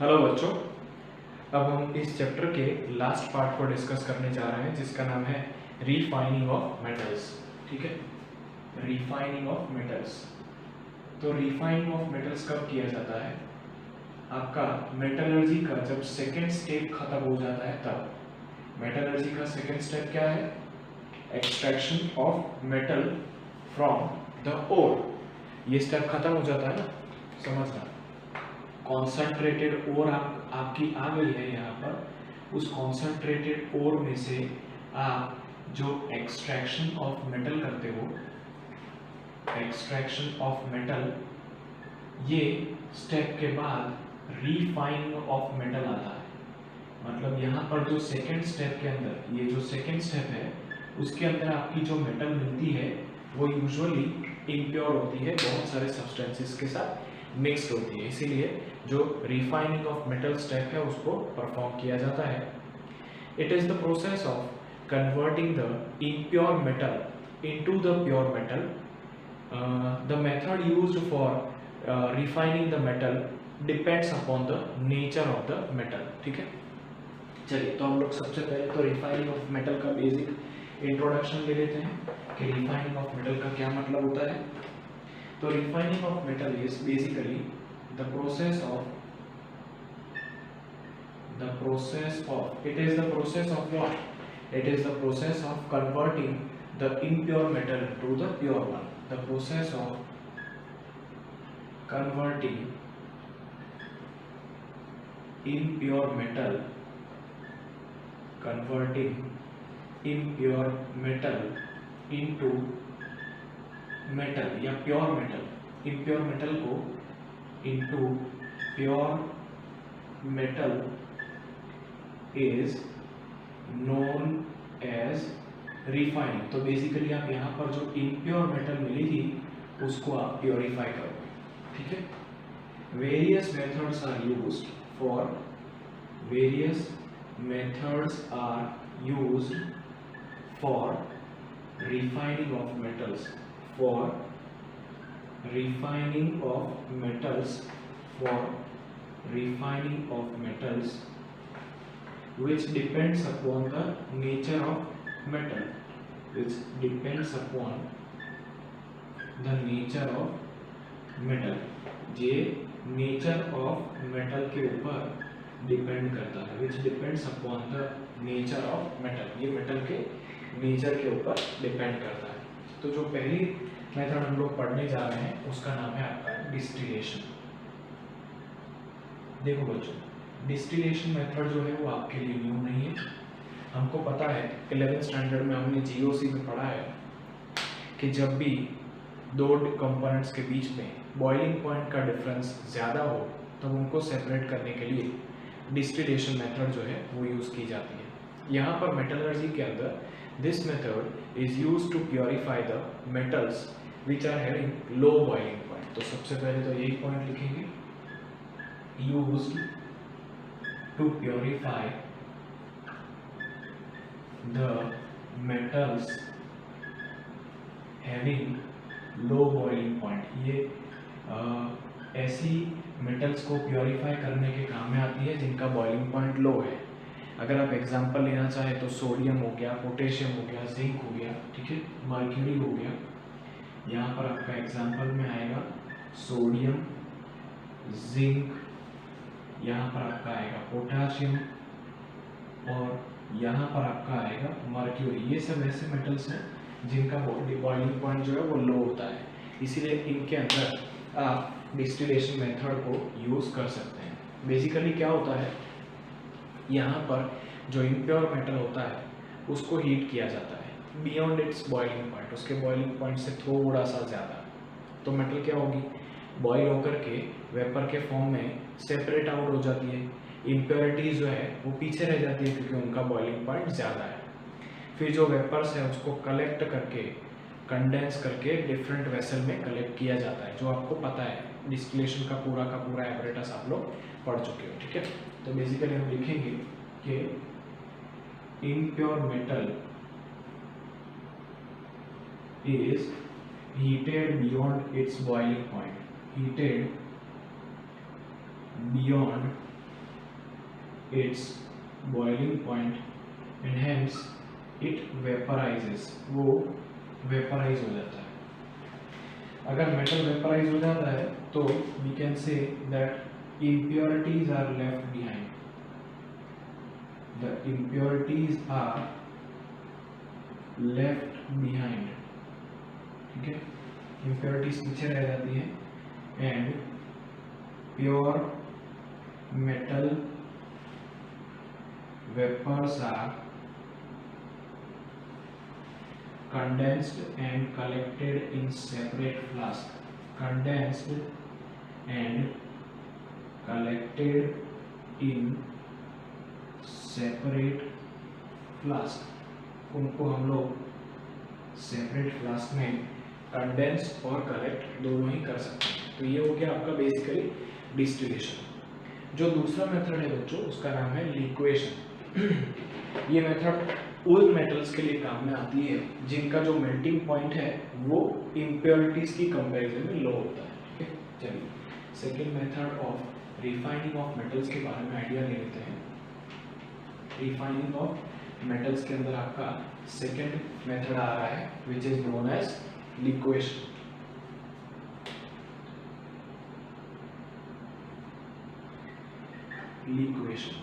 Hello बच्चों, अब हम इस चैप्टर के लास्ट पार्ट को डिस्कस करने जा रहे हैं जिसका नाम है रिफाइनिंग ऑफ मेटल्स। ठीक है, रिफाइनिंग ऑफ मेटल्स। तो रिफाइनिंग ऑफ मेटल्स कब किया जाता है? आपका मेटलर्जी का जब सेकेंड स्टेप खत्म हो जाता है तब। मेटलर्जी का सेकेंड स्टेप क्या है? Extraction of metal from the ore. ये स्टेप खत्म हो जाता है ना, समझना। कॉन्सेंट्रेटेड ओर आपकी आ गई है यहाँ पर। उस कॉन्सेंट्रेटेड ओर में से आप जो एक्सट्रैक्शन ऑफ मेटल करते हो, एक्सट्रैक्शन ऑफ मेटल, ये स्टेप के बाद रिफाइनिंग ऑफ मेटल आता है। मतलब यहाँ पर जो सेकेंड स्टेप के अंदर, ये जो सेकेंड स्टेप है उसके अंदर आपकी जो मेटल मिलती है वो यूजुअली इम्प्योर होती है, बहुत सारे सब्सटेंसेस के साथ मिक्स्ड होती है। इसीलिए जो रिफाइनिंग ऑफ मेटल स्टेप है उसको परफॉर्म किया जाता है। It is the process of converting the impure metal into the pure metal. The method used for refining the metal depends upon the nature of the metal. ठीक है, चलिए तो हम लोग सबसे पहले तो रिफाइनिंग ऑफ मेटल का बेसिक इंट्रोडक्शन ले लेते हैं कि रिफाइनिंग ऑफ मेटल का क्या मतलब होता है। तो refining of metal is basically the process of it is the process of what? It is the process of converting the impure metal to the pure one. The process of converting impure metal into metal या pure metal, impure metal को into pure metal is known as refining। तो basically आप यहाँ पर जो impure metal मिली थी उसको आप प्योरीफाई करोगे। ठीक है, various methods are used for refining of metals, which depends upon the nature of metal, ये नेचर ऑफ मेटल के ऊपर डिपेंड करता है। which depends upon the nature of metal, ये मेटल के नेचर के ऊपर डिपेंड करता है। तो जो पहली मेथड हम लोग पढ़ने जा रहे हैं उसका नाम है आपका डिस्टिलेशन। देखो बच्चों, डिस्टिलेशन मेथड जो है वो आपके लिए न्यू नहीं है। हमको पता है 11th स्टैंडर्ड में हमने जीओसी में पढ़ा है कि जब भी दो कंपोनेंट्स के बीच में बॉइलिंग पॉइंट का डिफरेंस ज़्यादा हो तब उनको सेपरेट करने के लिए डिस्टिलेशन मेथड जो है वो यूज़ की जाती है। यहाँ पर मेटलर्जी के अंदर this method is used to purify the metals which are having low boiling point। तो सबसे पहले तो यही पॉइंट लिखेंगे, used to purify the metals having low boiling point। ये ऐसी मेटल्स को प्योरीफाई करने के काम में आती है जिनका बॉइलिंग पॉइंट लो है। अगर आप एग्जांपल लेना चाहें तो सोडियम हो गया, पोटेशियम हो गया, जिंक हो गया, ठीक है, मर्क्यूरी हो गया। यहाँ पर आपका एग्जाम्पल में आएगा सोडियम, जिंक, यहाँ पर आपका आएगा पोटेशियम और यहाँ पर आपका आएगा मर्क्यूरी। ये सब ऐसे मेटल्स हैं जिनका बॉइलिंग पॉइंट जो है वो लो होता है, इसीलिए इनके अंदर आप डिस्टिलेशन मेथड को यूज़ कर सकते हैं। बेसिकली क्या होता है, यहाँ पर जो इम्प्योर मेटल होता है उसको हीट किया जाता है बियॉन्ड इट्स बॉइलिंग पॉइंट, उसके बॉइलिंग पॉइंट से थोड़ा सा ज़्यादा। तो मेटल क्या होगी, बॉयल होकर के वेपर के फॉर्म में सेपरेट आउट हो जाती है। इम्प्योरिटीज जो है वो पीछे रह जाती है क्योंकि उनका बॉइलिंग पॉइंट ज़्यादा है। फिर जो वेपर्स है उसको कलेक्ट करके, कंडेंस करके डिफरेंट वेसल में कलेक्ट किया जाता है, जो आपको पता है। डिस्टिलेशन का पूरा एपरेटस आप लोग पढ़ चुके हो। ठीक है, तो बेसिकली हम लिखेंगे कि impure metal is heated beyond its boiling point, its boiling point and hence it vaporizes, वो वेपराइज हो जाता है। अगर मेटल वेपराइज हो जाता है तो we can say that impurities are left behind. The impurities are left behind. ठीक है, impurities पीछे रह जाती है and pure metal vapors are condensed and collected in separate flask. Condensed and collected in separate flask. उनको हम लोग separate flask में कंडेंस और कलेक्ट दोनों ही कर सकते हैं। तो ये हो गया आपका बेसिकली डिस्टिलेशन। जो दूसरा मेथड है बच्चों उसका नाम है लिक्वेशन। ये मेथड उन मेटल्स के लिए काम में आती है जिनका जो मेल्टिंग पॉइंट है वो इम्प्योरिटीज की कंपैरिजन में लो होता है। ठीक है, चलिए second method of refining of metals के बारे में आइडिया ले लेते हैं। रिफाइनिंग ऑफ मेटल्स के अंदर आपका सेकेंड मेथड आ रहा है which is known as liquation. Liquation,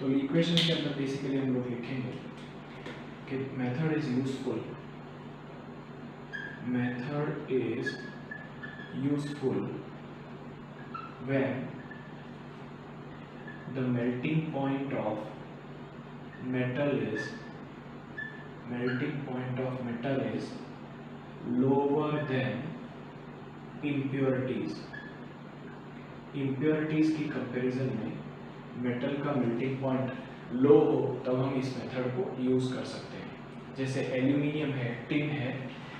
तो लिक्वेशन के अंदर बेसिकली हम लोग लिखेंगे कि method is useful, method is useful when the melting point of metal is lower than impurities. impurities की कंपैरिजन में मेटल का मेल्टिंग पॉइंट लो हो तब हम इस मेथड को यूज कर सकते हैं। जैसे एल्यूमिनियम है, टिन है,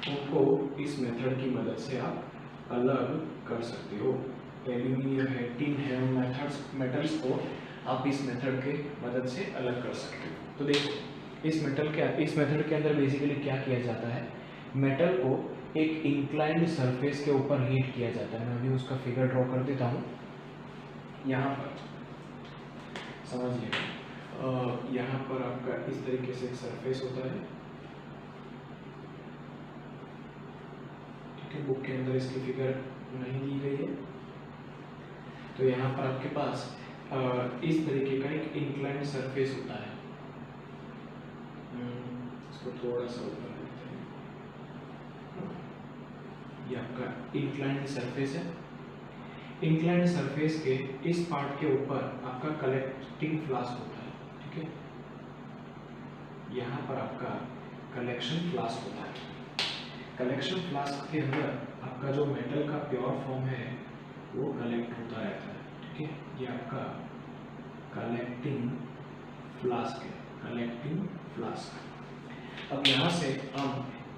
उनको इस मेथड की मदद से आप अलग कर सकते हो। एल्यूमिनियम है, टिन है, उन मेटल्स को आप इस मेथड के मदद से अलग कर सकते हो। तो देखो इस मेथड के अंदर बेसिकली क्या किया जाता है, मेटल को एक इंक्लाइंड सरफेस के ऊपर हीट किया जाता है। मैं अभी उसका फिगर ड्रॉ कर देता हूँ। यहाँ पर समझिए, यहाँ पर आपका इस तरीके से एक सरफेस होता है। ठीक है, बुक के अंदर इसकी फिगर नहीं दी गई है। तो यहाँ पर आपके पास इस तरीके का एक इंक्लाइंड सरफेस होता है। इसको थोड़ा सा ऊपर करते हैं। ये आपका इंक्लाइंड सरफेस है। इंक्लाइंड सरफेस के इस पार्ट के ऊपर आपका कलेक्टिंग फ्लास्क होता है। ठीक है, यहाँ पर आपका कलेक्शन फ्लास्क होता है। कलेक्शन फ्लास्क के अंदर आपका जो मेटल का प्योर फॉर्म है वो कलेक्ट होता रहता है। ठीक है, ये आपका कलेक्टिंग फ्लास्क है, कलेक्टिंग फ्लास्क। अब यहाँ से हम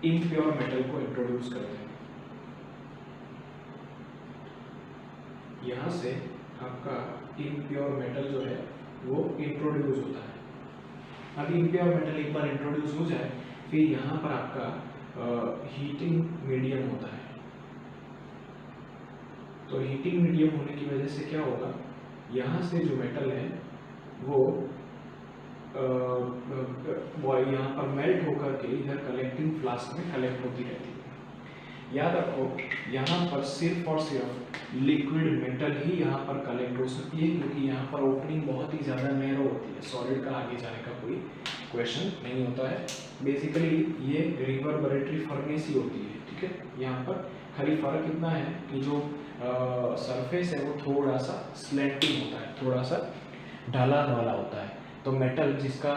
इम्प्योर मेटल को इंट्रोड्यूस करते हैं। यहाँ से आपका इम्प्योर मेटल जो है वो इंट्रोड्यूस होता है। अब इम्प्योर मेटल एक बार इंट्रोड्यूस हो जाए फिर यहाँ पर आपका हीटिंग मीडियम होता है। तो हीटिंग मीडियम होने की वजह से क्या होगा, यहाँ से जो मेटल है वो यहाँ पर मेल्ट होकर के इधर कलेक्टिंग फ्लास्क में कलेक्ट होती रहती है। याद रखो यहाँ पर सिर्फ और सिर्फ लिक्विड मेटल ही यहाँ पर कलेक्ट हो सकती है क्योंकि यहाँ पर ओपनिंग बहुत ही ज़्यादा नैरो होती है। सॉलिड का आगे जाने का कोई क्वेश्चन नहीं होता है। बेसिकली ये रिवर्बरेटरी फर्नेस ही होती है। ठीक है, यहाँ पर खाली फर्क इतना है कि जो सरफेस है वो थोड़ा सा स्लैंटिंग होता है, थोड़ा सा ढलान वाला होता है। तो मेटल जिसका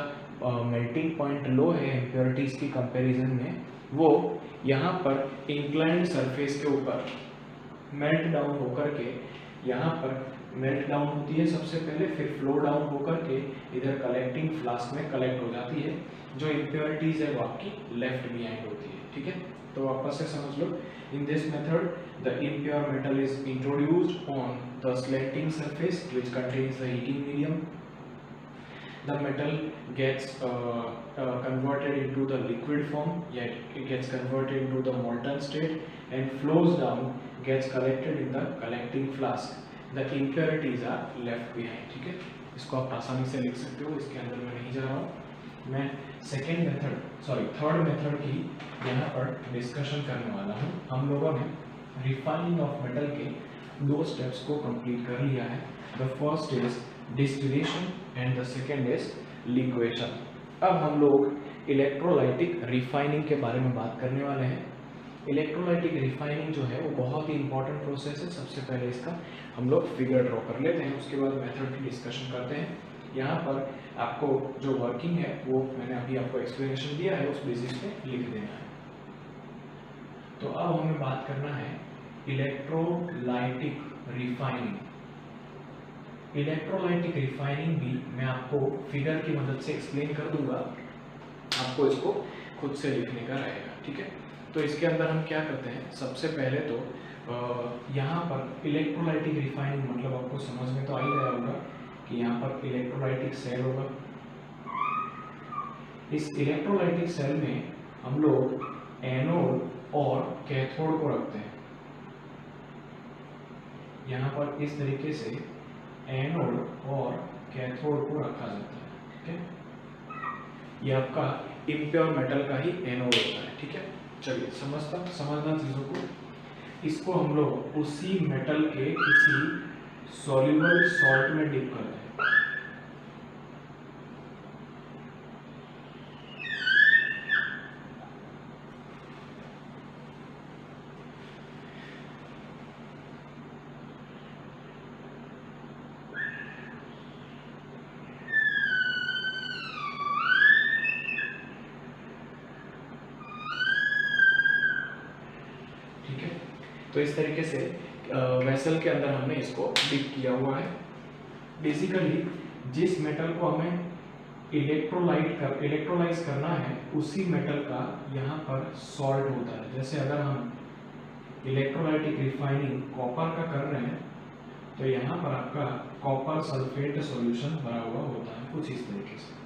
मेल्टिंग पॉइंट लो है इम्प्योरिटीज की कंपैरिजन में, वो यहाँ पर इंक्लाइंड सरफेस के ऊपर मेल्ट डाउन होकर के यहाँ पर मेल्ट डाउन होती है सबसे पहले, फिर फ्लो डाउन होकर के इधर कलेक्टिंग फ्लास्क में कलेक्ट हो जाती है। जो इम्प्योरिटीज है वो आपकी लेफ्ट बिहाइंड होती है। ठीक है, तो वापस से समझ लो, in this method the impure metal is introduced on the slanting surface which contains the heating medium. The metal gets converted into the liquid form, yet it gets converted into the molten state and flows down, gets collected in the collecting flask. The impurities are left behind. ठीक है, इसको आप आसानी से लिख सकते हो, इसके अंदर मैं नहीं जा रहा हूँ। मैं थर्ड मेथड की यहाँ पर डिस्कशन करने वाला हूँ। हम लोगों ने रिफाइनिंग ऑफ मेटल के 2 स्टेप्स को कंप्लीट कर लिया है। The first is distillation and the second is liquation. अब हम लोग इलेक्ट्रोलाइटिक रिफाइनिंग के बारे में बात करने वाले हैं। इलेक्ट्रोलाइटिक रिफाइनिंग जो है वो बहुत ही इंपॉर्टेंट प्रोसेस है। सबसे पहले इसका हम लोग फिगर ड्रॉ कर लेते हैं, उसके बाद मेथड की डिस्कशन करते हैं। यहाँ पर आपको जो वर्किंग है वो मैंने अभी आपको एक्सप्लेनेशन दिया है, उस बेसिस पे लिख देना है। तो अब हमें बात करना है इलेक्ट्रोलाइटिक रिफाइनिंग। इलेक्ट्रोलाइटिक रिफाइनिंग भी मैं आपको फिगर की मदद से एक्सप्लेन कर दूंगा, आपको इसको खुद से लिखने का रहेगा, ठीक है। तो इसके अंदर हम क्या करते हैं, सबसे पहले तो यहाँ पर इलेक्ट्रोलाइटिक रिफाइनिंग मतलब आपको समझ में तो आ ही गया होगा कि यहाँ पर इलेक्ट्रोलाइटिक सेल होगा। इस इलेक्ट्रोलाइटिक सेल में हम लोग एनोड और कैथोड को रखते हैं। यहाँ पर इस तरीके से एनोड और कैथोड को रखा जाता है, ठीक है। ये आपका इम्प्योर मेटल का ही एनोड होता है, ठीक है। चलिए समझना चीजों को। इसको हम लोग उसी मेटल के किसी सॉल्युबल सॉल्ट में डिप करते हैं। तो इस तरीके से वेसल के अंदर हमने इसको डिप किया हुआ है। बेसिकली जिस मेटल को हमें इलेक्ट्रोलाइज करना है उसी मेटल का यहाँ पर सॉल्ट होता है। जैसे अगर हम इलेक्ट्रोलाइटिक रिफाइनिंग कॉपर का कर रहे हैं तो यहाँ पर आपका कॉपर सल्फेट सॉल्यूशन भरा हुआ होता है, कुछ इस तरीके से।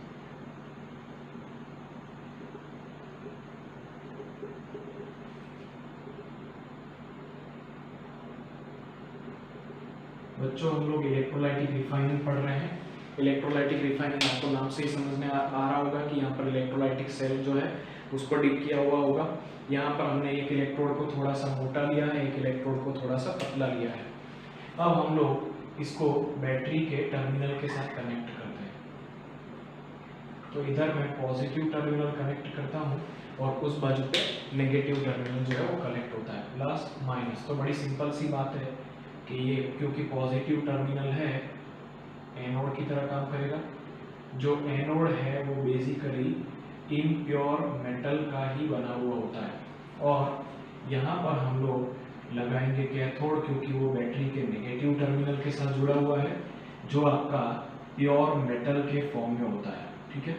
बच्चों हम लोग इलेक्ट्रोलाइटिक रिफाइनिंग पढ़ रहे हैं। इलेक्ट्रोलाइटिक रिफाइनिंग आपको नाम से ही समझ में आ रहा होगा कि यहाँ पर इलेक्ट्रोलाइटिक सेल जो है उसको डिप किया हुआ होगा। यहाँ पर हमने एक इलेक्ट्रोड को थोड़ा सा मोटा लिया है, एक इलेक्ट्रोड को थोड़ा सा पतला लिया है। अब हम लोग इसको बैटरी के टर्मिनल के साथ कनेक्ट करते हैं। तो इधर मैं पॉजिटिव टर्मिनल कनेक्ट करता हूँ और उस बाजू पे नेगेटिव टर्मिनल जो है वो कनेक्ट होता है, प्लस माइनस। तो बड़ी सिंपल सी बात है कि ये क्योंकि पॉजिटिव टर्मिनल है एनोड की तरह काम करेगा। जो एनोड है वो बेसिकली इम्प्योर मेटल का ही बना हुआ होता है और यहाँ पर हम लोग लगाएंगे कैथोड क्योंकि वो बैटरी के नेगेटिव टर्मिनल के साथ जुड़ा हुआ है जो आपका प्योर मेटल के फॉर्म में होता है, ठीक है।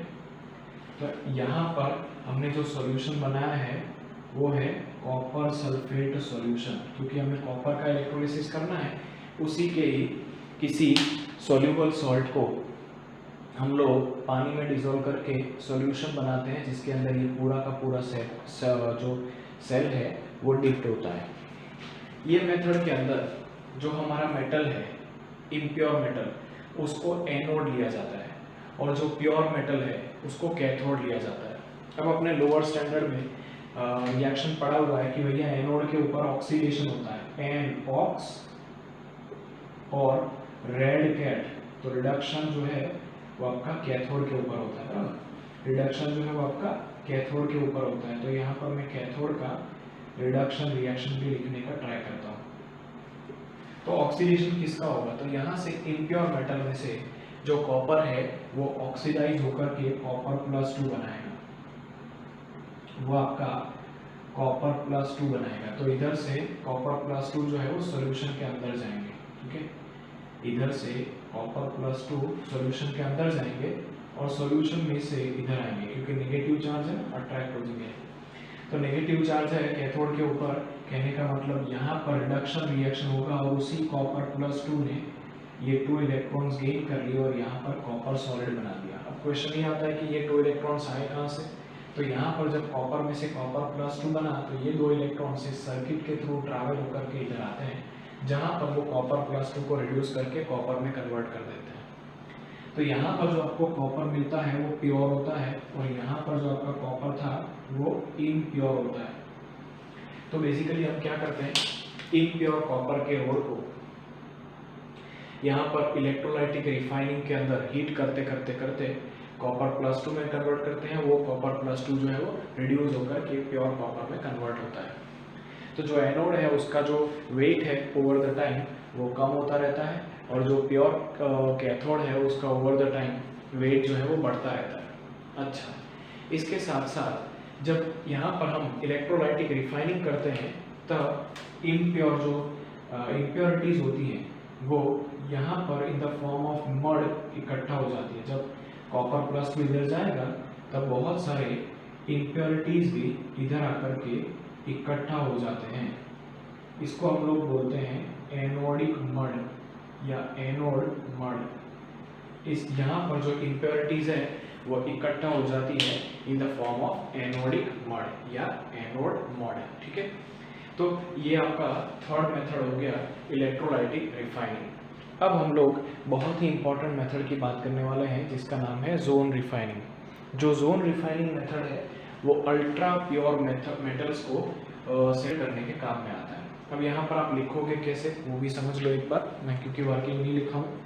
तो यहाँ पर हमने जो सॉल्यूशन बनाया है वो है कॉपर सल्फेट सॉल्यूशन, क्योंकि हमें कॉपर का इलेक्ट्रोलिसिस करना है। उसी के ही किसी सॉल्युबल सॉल्ट को हम लोग पानी में डिसॉल्व करके सॉल्यूशन बनाते हैं जिसके अंदर ये पूरा का पूरा जो सेल है वो डिप्ट होता है। ये मेथड के अंदर जो हमारा मेटल है इम्प्योर मेटल उसको एनोड लिया जाता है और जो प्योर मेटल है उसको कैथोड लिया जाता है। अब अपने लोअर स्टैंडर्ड में रिएक्शन पड़ा हुआ है कि भैया एनोड के ऊपर ऑक्सीडेशन होता है, एन ऑक्स और रेड कैट। तो रिडक्शन जो है वो आपका कैथोड के ऊपर होता है, रिडक्शन जो है वो आपका कैथोड के ऊपर होता है। तो यहाँ पर मैं कैथोड का रिडक्शन रिएक्शन भी लिखने का ट्राई करता हूँ। तो ऑक्सीडेशन किसका होगा, तो यहाँ से इम्प्योर मेटल में से जो कॉपर है वो ऑक्सीडाइज होकर के कॉपर +2 बनाएगा, वो आपका कॉपर +2 बनाएगा। तो इधर से कॉपर +2 जो है वो सॉल्यूशन के अंदर जाएंगे, ठीक है। इधर से कॉपर +2 सॉल्यूशन के अंदर जाएंगे और सॉल्यूशन में से इधर आएंगे क्योंकि नेगेटिव चार्ज है ना, अट्रैक्ट हो जाएंगे। तो नेगेटिव चार्ज है कैथोड के ऊपर, कहने का मतलब यहाँ पर रिडक्शन रिएक्शन होगा और उसी कॉपर +2 ने ये 2 इलेक्ट्रॉन्स गेन कर लिए और यहाँ पर कॉपर सॉलिड बना दिया। अब क्वेश्चन ये आता है कि ये 2 इलेक्ट्रॉन्स आए कहाँ से, तो यहाँ पर जब कॉपर में से कॉपर +2 बना तो ये 2 इलेक्ट्रॉन से सर्किट के थ्रू ट्रैवल होकर के इधर आते हैं जहाँ पर वो कॉपर +2 को रिड्यूस करके कॉपर में कन्वर्ट कर देते हैं। तो यहाँ पर जो आपको कॉपर मिलता है वो प्योर होता है, और यहाँ पर जो आपका कॉपर था वो इम्प्योर होता है। तो बेसिकली हम क्या करते हैं, इम्प्योर कॉपर के ओर को यहाँ पर इलेक्ट्रोलाइटिक रिफाइनिंग के अंदर हीट करते करते करते कॉपर +2 में कन्वर्ट करते हैं। वो कॉपर +2 जो है वो रिड्यूस होकर के प्योर कॉपर में कन्वर्ट होता है। तो जो एनोड है उसका जो वेट है ओवर द टाइम वो कम होता रहता है, और जो प्योर कैथोड है उसका ओवर द टाइम वेट जो है वो बढ़ता रहता है। अच्छा, इसके साथ साथ जब यहाँ पर हम इलेक्ट्रोलाइटिक रिफाइनिंग करते हैं तब इम्प्योर जो इम्प्योरिटीज होती हैं वो यहाँ पर in the form of mud इकट्ठा हो जाती है। जब कॉपर प्लस में इधर जाएगा तब बहुत सारे इम्प्योरिटीज भी इधर आकर के इकट्ठा हो जाते हैं। इसको हम लोग बोलते हैं एनोडिक मड या एनोड मड। इस यहाँ पर जो इम्प्योरिटीज है वो इकट्ठा हो जाती है in the form of anodic mud या एनोड मड। ठीक है, तो ये आपका थर्ड मेथड हो गया इलेक्ट्रोलाइटिक रिफाइनिंग। अब हम लोग बहुत ही इंपॉर्टेंट मेथड की बात करने वाले हैं जिसका नाम है जोन रिफाइनिंग। जो जोन रिफाइनिंग मेथड है वो अल्ट्रा प्योर मेटल्स को सेट करने के काम में आता है। अब यहाँ पर आप लिखोगे कैसे वो भी समझ लो एक बार, मैं क्योंकि वर्किंग नहीं लिखा हूँ।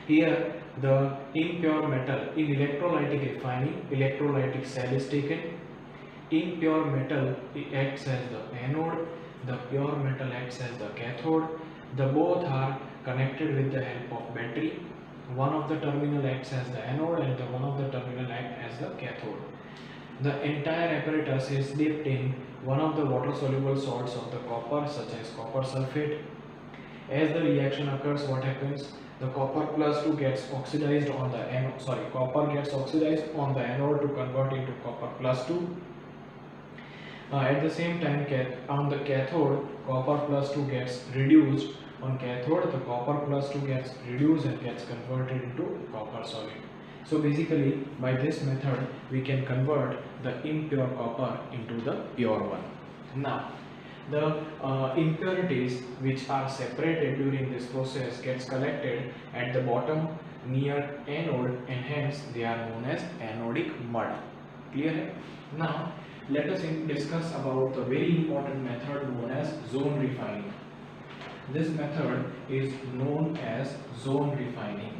Here the impure metal in electrolytic refining, electrolytic cell is taken. Impure metal acts as the anode, the pure metal acts as the cathode. The both are connected with the help of battery. One of the terminal acts as the anode and the one of the terminal acts as the cathode. The entire apparatus is dipped in one of the water soluble salts of the copper such as copper sulfate. As the reaction occurs, what happens? The copper +2 gets oxidized on the anode. Copper gets oxidized on the anode to convert into copper +2. At the same time, on the cathode, copper +2 gets reduced. On cathode, the copper +2 gets reduced and gets converted into copper solid. So basically, by this method, we can convert the impure copper into the pure one. Now, the impurities which are separated during this process gets collected at the bottom near anode, and hence they are known as anodic mud. Clear hai? Now let us discuss about the very important method known as zone refining. This method is known as zone refining.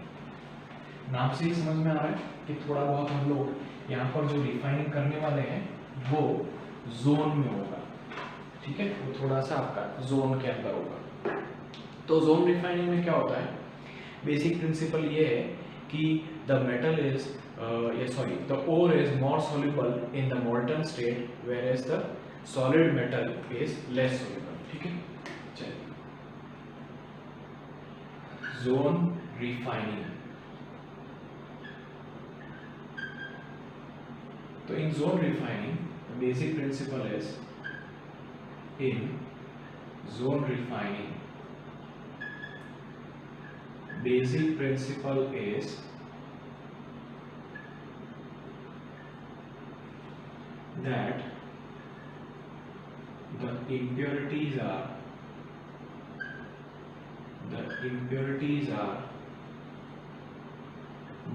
नाम से ही समझ में आ रहा है कि थोड़ा बहुत हम लोग यहाँ पर जो रिफाइनिंग करने वाले हैं वो जोन में होगा। ठीक है, वो थोड़ा सा आपका जोन के अंदर होगा। तो जोन रिफाइनिंग में क्या होता है, बेसिक प्रिंसिपल ये है कि the metal is the ore is more soluble in the molten state whereas the solid metal is less soluble. ठीक है, चलिए जोन रिफाइनिंग। तो in zone refining, the basic principle is in zone refining, basic principle is that the impurities are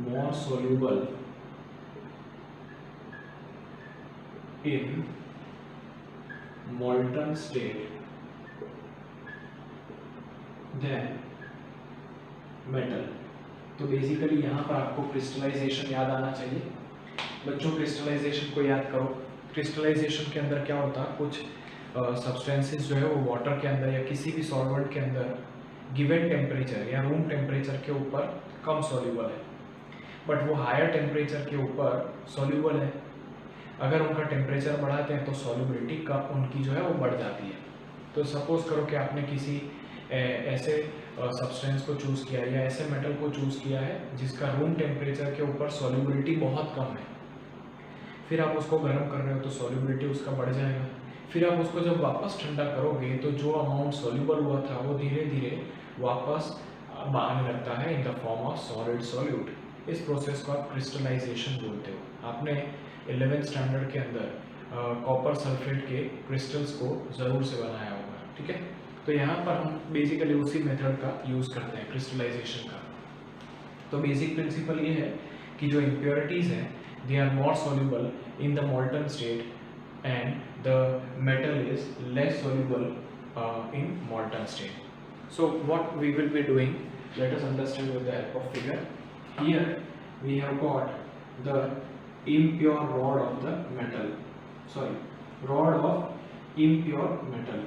more soluble in molten state than metal। तो basically यहाँ पर आपको crystallisation याद आना चाहिए। बच्चों, क्रिस्टलाइजेशन को याद करो। क्रिस्टलाइजेशन के अंदर क्या होता है, कुछ सब्सटेंसेस जो है वो वाटर के अंदर या किसी भी सॉल्वेंट के अंदर गिवन टेम्परेचर या रूम टेम्परेचर के ऊपर कम सॉल्युबल है, बट वो हायर टेम्परेचर के ऊपर सॉल्युबल है। अगर उनका टेम्परेचर बढ़ाते हैं तो सॉल्युबिलिटी का उनकी जो है वो बढ़ जाती है। तो सपोज करो कि आपने किसी ऐसे सब्सटेंस को चूज़ किया या ऐसे मेटल को चूज़ किया है जिसका रूम टेम्परेचर के ऊपर सॉल्युबिलिटी बहुत कम है, फिर आप उसको गर्म कर रहे हो तो सॉल्युबिलिटी उसका बढ़ जाएगा। फिर आप उसको जब वापस ठंडा करोगे तो जो अमाउंट सॉल्युबल हुआ था वो धीरे धीरे वापस आने लगता है in the form of solid solute. इस प्रोसेस को आप क्रिस्टलाइजेशन बोलते हो। आपने 11th स्टैंडर्ड के अंदर कॉपर सल्फेट के क्रिस्टल्स को ज़रूर से बनाया होगा। ठीक है, तो यहाँ पर हम बेसिकली उसी मेथड का यूज़ करते हैं क्रिस्टलाइजेशन का। तो बेसिक प्रिंसिपल ये है कि जो इम्प्योरिटीज़ हैं they are more soluble in the molten state and the metal is less soluble in molten state. So what we will be doing, let us understand with the help of figure. Here we have got the impure rod of the metal, rod of impure metal.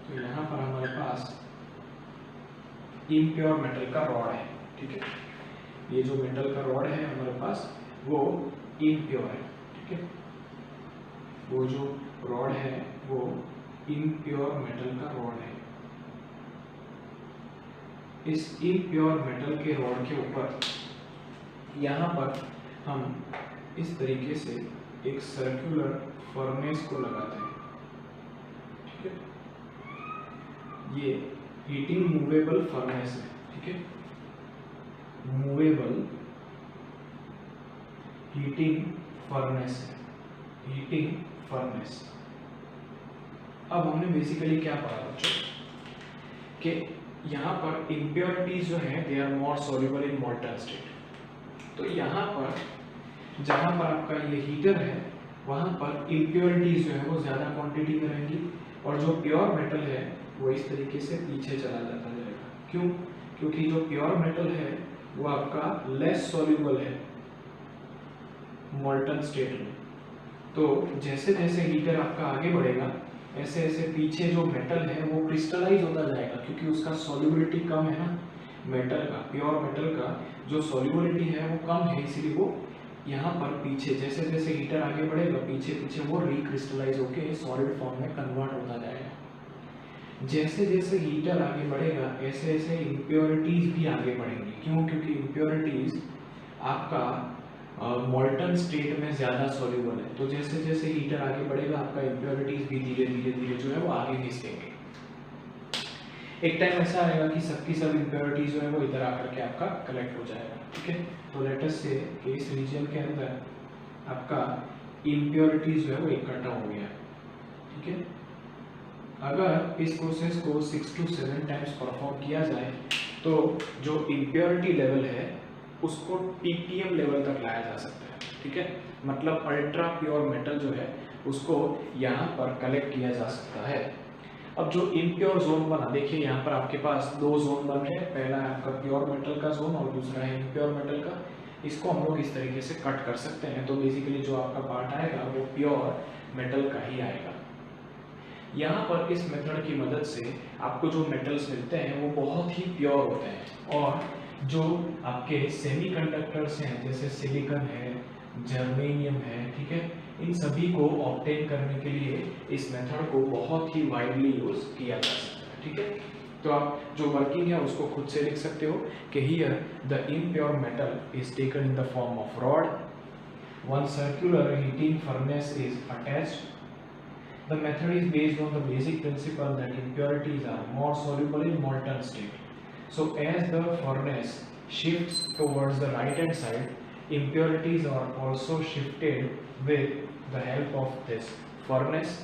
तो यहाँ पर हमारे पास impure metal का rod है, ठीक है। ये जो metal का rod है हमारे पास वो impure है, ठीक है। वो जो rod है वो इम्प्योर मेटल का रॉड है। इस इम्प्योर मेटल के रॉड के ऊपर यहाँ पर हम इस तरीके से एक सर्कुलर फर्नेस को लगाते हैं, ठीक है। ये हीटिंग मूवेबल फर्नेस है, ठीक है। मूवेबल हीटिंग फर्नेस है, हीटिंग फर्नेस। अब हमने बेसिकली क्या पढ़ा बच्चों कि यहाँ पर इम्प्योरिटीज जो है they are more soluble in molten state. तो यहाँ पर जहाँ पर आपका ये हीटर है वहाँ पर इम्प्योरिटीज जो है वो ज़्यादा क्वांटिटी में रहेंगी और जो प्योर मेटल है वो इस तरीके से पीछे चला जाता जाएगा। क्यों? क्योंकि जो प्योर मेटल है वो आपका लेस सॉल्युबल है मोल्टन स्टेट में। तो जैसे जैसे हीटर आपका आगे बढ़ेगा ऐसे ऐसे पीछे जो मेटल है वो क्रिस्टलाइज होता जाएगा, क्योंकि उसका सॉल्युबिलिटी कम है ना, मेटल का, प्योर मेटल का जो सॉल्युबिलिटी है वो कम है, इसीलिए वो यहाँ पर पीछे जैसे जैसे हीटर आगे बढ़ेगा पीछे पीछे वो रिक्रिस्टलाइज होकर सॉलिड फॉर्म में कन्वर्ट होता जाएगा। जैसे जैसे हीटर आगे बढ़ेगा ऐसे ऐसे इम्प्योरिटीज भी आगे बढ़ेंगी। क्यों? क्योंकि इम्प्योरिटीज आपका मोल्टन स्टेट में ज़्यादा सॉल्युबल है। तो जैसे जैसे हीटर आगे बढ़ेगा आपका इम्प्योरिटीज भी धीरे धीरे धीरे जो है वो आगे घिसेंगे। एक टाइम ऐसा आएगा कि सबकी सब इम्प्योरिटीज जो है वो इधर आकर के आपका कलेक्ट हो जाएगा, ठीक है। तो लेट अस से कि इस रीजन के अंदर आपका इम्प्योरिटीज जो है वो इकट्ठा हो गया, ठीक है। अगर इस प्रोसेस को 6 to 7 टाइम्स परफॉर्म किया जाए तो जो इम्प्योरिटी लेवल है उसको ppm लेवल तक लाया जा सकता है, ठीक है। मतलब अल्ट्रा प्योर मेटल जो है उसको यहाँ पर कलेक्ट किया जा सकता है। अब जो इम्प्योर जोन बना, देखिए यहाँ पर आपके पास दो जोन बन रहे हैं, पहला है आपका प्योर मेटल का जोन और दूसरा है इम्प्योर मेटल का। इसको हम लोग इस तरीके से कट कर सकते हैं। तो बेसिकली जो आपका पार्ट आएगा वो प्योर मेटल का ही आएगा। यहाँ पर इस मेथड की मदद से आपको जो मेटल्स मिलते हैं वो बहुत ही प्योर होते हैं और जो आपके सेमीकंडक्टर्स हैं जैसे सिलिकॉन है, जर्मेनियम है, ठीक है, इन सभी को ऑब्टेन करने के लिए इस मेथड को बहुत ही वाइडली यूज किया जा सकता है, ठीक है। तो आप जो वर्किंग है उसको खुद से लिख सकते हो कि here the impure metal is taken in the form of rod, one circular heating furnace is attached. The method is based on the basic principle that impurities are more soluble in molten state. So as the furnace shifts towards the right hand side, impurities are also shifted with the help of this furnace.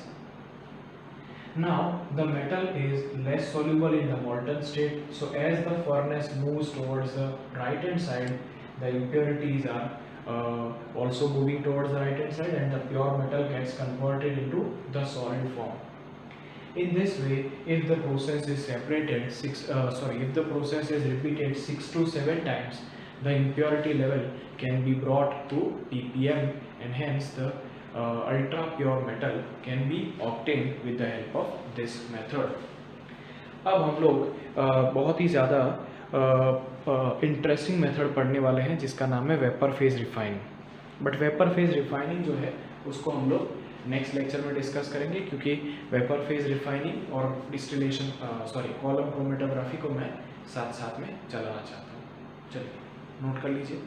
Now the metal is less soluble in the molten state. So as the furnace moves towards the right hand side, the impurities are also moving towards the right hand side and the pure metal gets converted into the solid form. In this way, if the process is if the process is repeated 6 to 7 times, the impurity level can be brought to ppm and hence the ultra pure metal can be obtained with the help of this method. अब हम लोग बहुत ही ज़्यादा interesting method पढ़ने वाले हैं जिसका नाम है vapour phase refining. But vapour phase refining जो है उसको हम लोग नेक्स्ट लेक्चर में डिस्कस करेंगे, क्योंकि वेपर फेज रिफाइनिंग और डिस्टिलेशन कॉलम क्रोमेटोग्राफी को मैं साथ साथ में चलाना चाहता हूँ। चलिए नोट कर लीजिए।